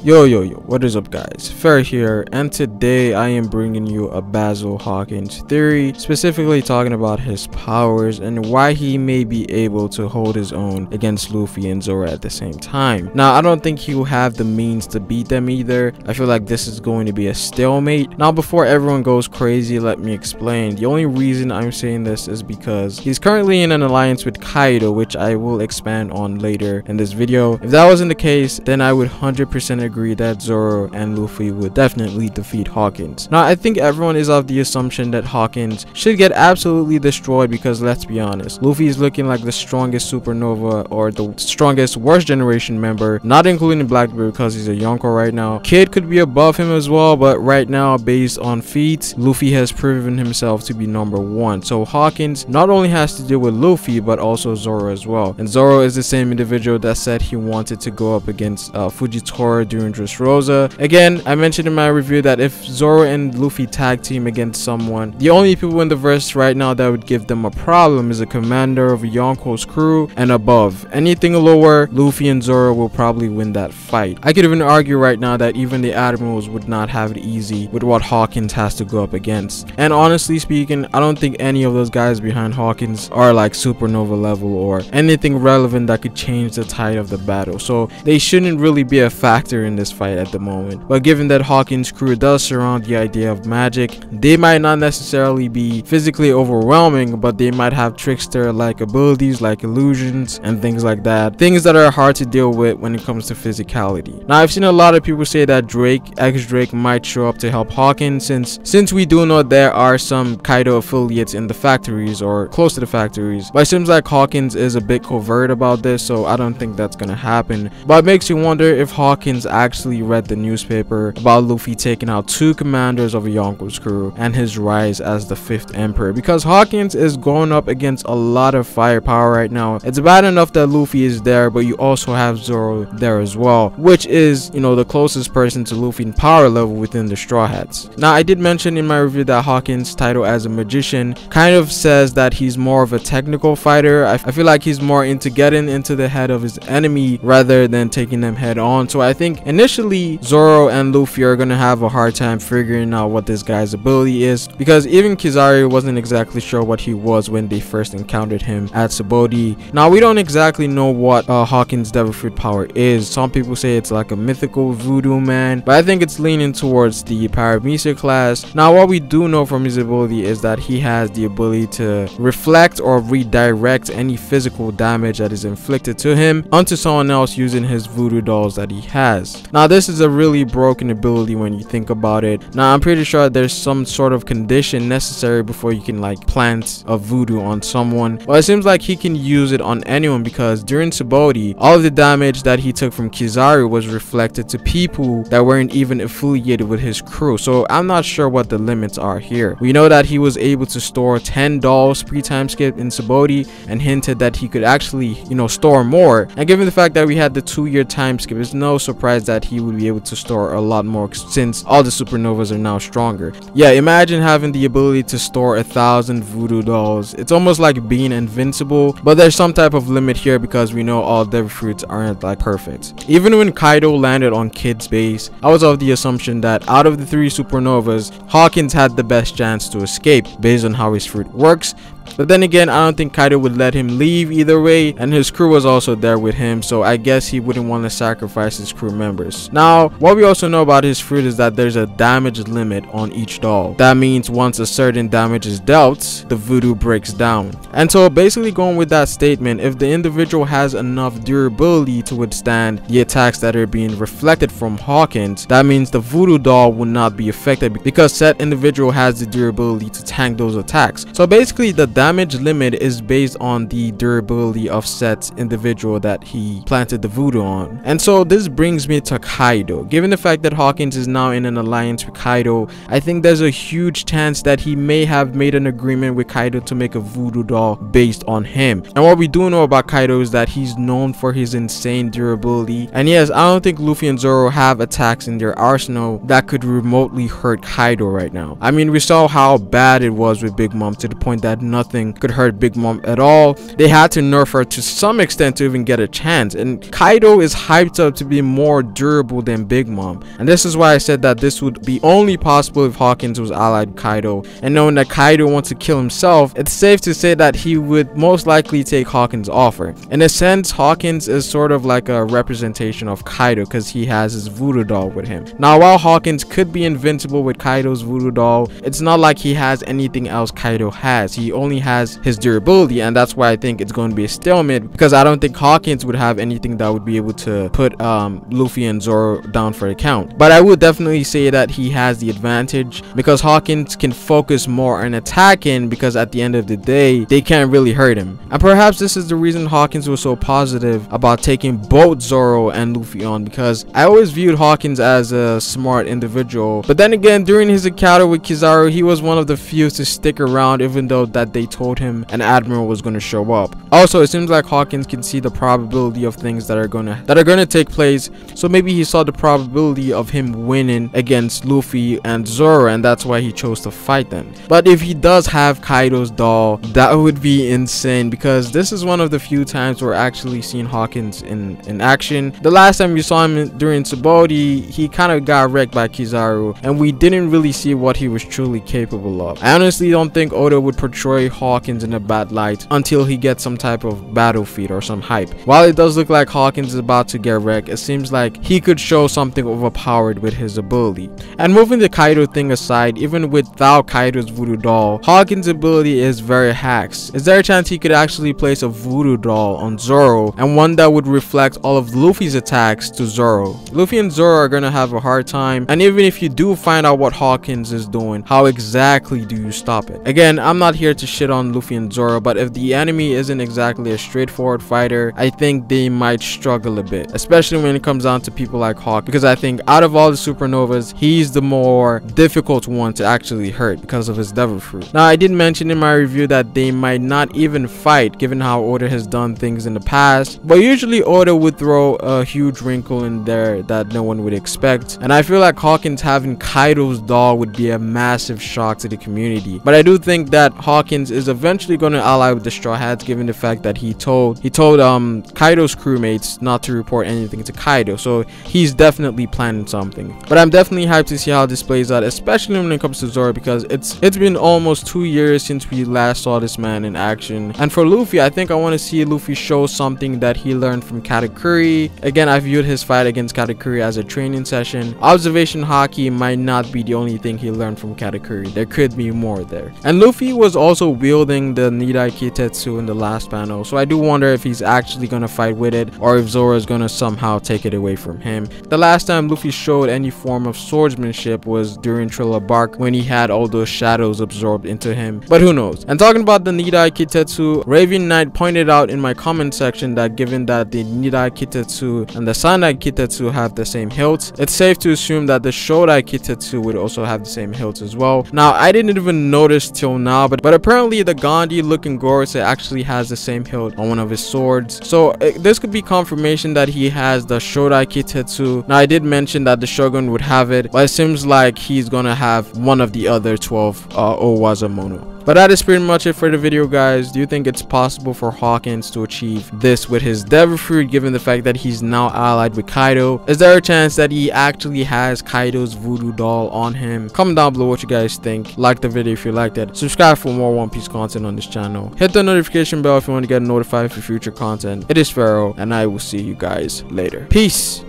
Yo, what is up guys, Fair here, and today I am bringing you a Basil Hawkins theory, specifically talking about his powers and why he may be able to hold his own against Luffy and Zoro at the same time. Now, I don't think he will have the means to beat them either. I feel like this is going to be a stalemate. Now, before everyone goes crazy, let me explain. The only reason I'm saying this is because he's currently in an alliance with KAIDO, which I will expand on later in this video. If that wasn't the case, then I would 100% agree that Zoro and Luffy would definitely defeat Hawkins. Now, I think everyone is of the assumption that Hawkins should get absolutely destroyed because, let's be honest, Luffy is looking like the strongest supernova or the strongest worst generation member, not including Blackbeard because he's a Yonko right now. Kid could be above him as well, but right now, based on feats, Luffy has proven himself to be #1. So Hawkins not only has to deal with Luffy, but also Zoro as well. And Zoro is the same individual that said he wanted to go up against Fujitora during Dressrosa. Again, I mentioned in my review that if Zoro and Luffy tag team against someone, the only people in the verse right now that would give them a problem is a commander of Yonko's crew and above. Anything lower, Luffy and Zoro will probably win that fight. I could even argue right now that even the admirals would not have it easy with what Hawkins has to go up against. And honestly speaking, I don't think any of those guys behind Hawkins are like supernova level or anything relevant that could change the tide of the battle, so they shouldn't really be a factor in this fight at the moment. But given that Hawkins' crew does surround the idea of magic, they might not necessarily be physically overwhelming, but they might have trickster like abilities like illusions and things like that, things that are hard to deal with when it comes to physicality. Now, I've seen a lot of people say that Drake might show up to help Hawkins since we do know there are some KAIDO affiliates in the factories or close to the factories, but it seems like Hawkins is a bit covert about this, so I don't think that's gonna happen. But it makes you wonder if Hawkins actually read the newspaper about Luffy taking out 2 commanders of Yonko's crew and his rise as the 5th emperor, because Hawkins is going up against a lot of firepower right now. It's bad enough that Luffy is there, but you also have Zoro there as well, which is, you know, the closest person to Luffy in power level within the Straw Hats. Now, I did mention in my review that Hawkins' title as a magician kind of says that he's more of a technical fighter. I feel like he's more into getting into the head of his enemy rather than taking them head on. So I think initially Zoro and Luffy are gonna have a hard time figuring out what this guy's ability is, because even Kizaru wasn't exactly sure what he was when they first encountered him at Sabaody. Now, we don't exactly know what Hawkins' Devil Fruit power is. Some people say it's like a mythical voodoo man, but I think it's leaning towards the Paramecia class. Now, what we do know from his ability is that he has the ability to reflect or redirect any physical damage that is inflicted to him onto someone else using his voodoo dolls that he has. Now, this is a really broken ability when you think about it. Now, I'm pretty sure there's some sort of condition necessary before you can like plant a voodoo on someone, but it seems like he can use it on anyone, because during Sabaody, all of the damage that he took from Kizaru was reflected to people that weren't even affiliated with his crew. So I'm not sure what the limits are here. We know that he was able to store 10 dolls pre-time skip in Sabaody and hinted that he could actually, you know, store more. And given the fact that we had the 2-year time skip, it's no surprise that he would be able to store a lot more since all the supernovas are now stronger. Yeah, imagine having the ability to store 1,000 voodoo dolls. It's almost like being invincible, but there's some type of limit here because we know all Devil Fruits aren't like perfect. Even when KAIDO landed on Kid's base, I was of the assumption that out of the 3 supernovas, Hawkins had the best chance to escape based on how his fruit works. But then again, I don't think KAIDO would let him leave either way, and his crew was also there with him, so I guess he wouldn't want to sacrifice his crew members. Now, what we also know about his fruit is that there's a damage limit on each doll. That means once a certain damage is dealt, the voodoo breaks down. And so basically, going with that statement, if the individual has enough durability to withstand the attacks that are being reflected from Hawkins, that means the voodoo doll will not be affected because said individual has the durability to tank those attacks. So basically, the damage limit is based on the durability of said individual that he planted the voodoo on. And so this brings me to KAIDO. Given the fact that Hawkins is now in an alliance with KAIDO, I think there's a huge chance that he may have made an agreement with KAIDO to make a voodoo doll based on him. And what we do know about KAIDO is that he's known for his insane durability. And yes, I don't think Luffy and Zoro have attacks in their arsenal that could remotely hurt KAIDO right now. I mean, we saw how bad it was with Big Mom to the point that nothing nothing could hurt Big Mom at all. They had to nerf her to some extent to even get a chance, and Kaido is hyped up to be more durable than Big Mom, and this is why I said that this would be only possible if Hawkins was allied with Kaido. And knowing that Kaido wants to kill himself, it's safe to say that he would most likely take Hawkins' offer. In a sense, Hawkins is sort of like a representation of Kaido because he has his voodoo doll with him. Now, while Hawkins could be invincible with Kaido's voodoo doll, it's not like he has anything else Kaido has. He only has his durability, and that's why I think it's going to be a stalemate, because I don't think Hawkins would have anything that would be able to put Luffy and Zoro down for a count. But I would definitely say that he has the advantage because Hawkins can focus more on attacking, because at the end of the day they can't really hurt him. And perhaps this is the reason Hawkins was so positive about taking both Zoro and Luffy on, because I always viewed Hawkins as a smart individual, but then again, during his encounter with Kizaru, he was one of the few to stick around, even though that they told him an admiral was going to show up. Also, it seems like Hawkins can see the probability of things that are gonna take place, so maybe he saw the probability of him winning against Luffy and Zoro, and that's why he chose to fight them. But if he does have Kaido's doll, that would be insane, because this is one of the few times we're actually seeing Hawkins in action. The last time we saw him during Tsubodi, he kind of got wrecked by Kizaru, and we didn't really see what he was truly capable of. I honestly don't think Oda would portray Hawkins in a bad light until he gets some type of battle feat or some hype. While it does look like Hawkins is about to get wrecked, it seems like he could show something overpowered with his ability. And moving the Kaido thing aside, even without Kaido's voodoo doll, Hawkins' ability is very hacks. Is there a chance he could actually place a voodoo doll on Zoro, and one that would reflect all of Luffy's attacks to Zoro? Luffy and Zoro are gonna have a hard time, and even if you do find out what Hawkins is doing, how exactly do you stop it? Again, I'm not here to shit on Luffy and Zoro, but if the enemy isn't exactly a straightforward fighter, I think they might struggle a bit, especially when it comes down to people like Hawk, because I think out of all the supernovas, he's the more difficult one to actually hurt because of his devil fruit. Now, I did mention in my review that they might not even fight given how Oda has done things in the past, but usually Oda would throw a huge wrinkle in there that no one would expect, and I feel like Hawkins having Kaido's doll would be a massive shock to the community. But I do think that Hawkins is eventually going to ally with the Straw Hats, given the fact that he told Kaido's crewmates not to report anything to Kaido, so he's definitely planning something. But I'm definitely hyped to see how this plays out, especially when it comes to Zoro, because it's been almost 2 years since we last saw this man in action. And for Luffy, I think I want to see Luffy show something that he learned from Katakuri. Again, I viewed his fight against Katakuri as a training session. Observation Haki might not be the only thing he learned from Katakuri. There could be more there. And Luffy was also wielding the Nidai Kitetsu in the last panel, so I do wonder if he's actually gonna fight with it, or if Zoro is gonna somehow take it away from him. The last time Luffy showed any form of swordsmanship was during Thriller Bark, when he had all those shadows absorbed into him, but who knows. And talking about the Nidai Kitetsu, Raven Knight pointed out in my comment section that given that the Nidai Kitetsu and the Sandai Kitetsu have the same hilt, it's safe to assume that the Shodai Kitetsu would also have the same hilt as well. Now, I didn't even notice till now, but apparently the Gandhi looking Gorosei actually has the same hilt on one of his swords, so this could be confirmation that he has the Shodai Kitetsu. Now, I did mention that the Shogun would have it, but it seems like he's gonna have one of the other 12 Owazamono. But that is pretty much it for the video, guys. Do you think it's possible for Hawkins to achieve this with his devil fruit, given the fact that he's now allied with Kaido? Is there a chance that he actually has Kaido's voodoo doll on him? Comment down below what you guys think. Like the video if you liked it. Subscribe for more One Piece content on this channel. Hit the notification bell if you want to get notified for future content. It is Pharaoh, and I will see you guys later. Peace.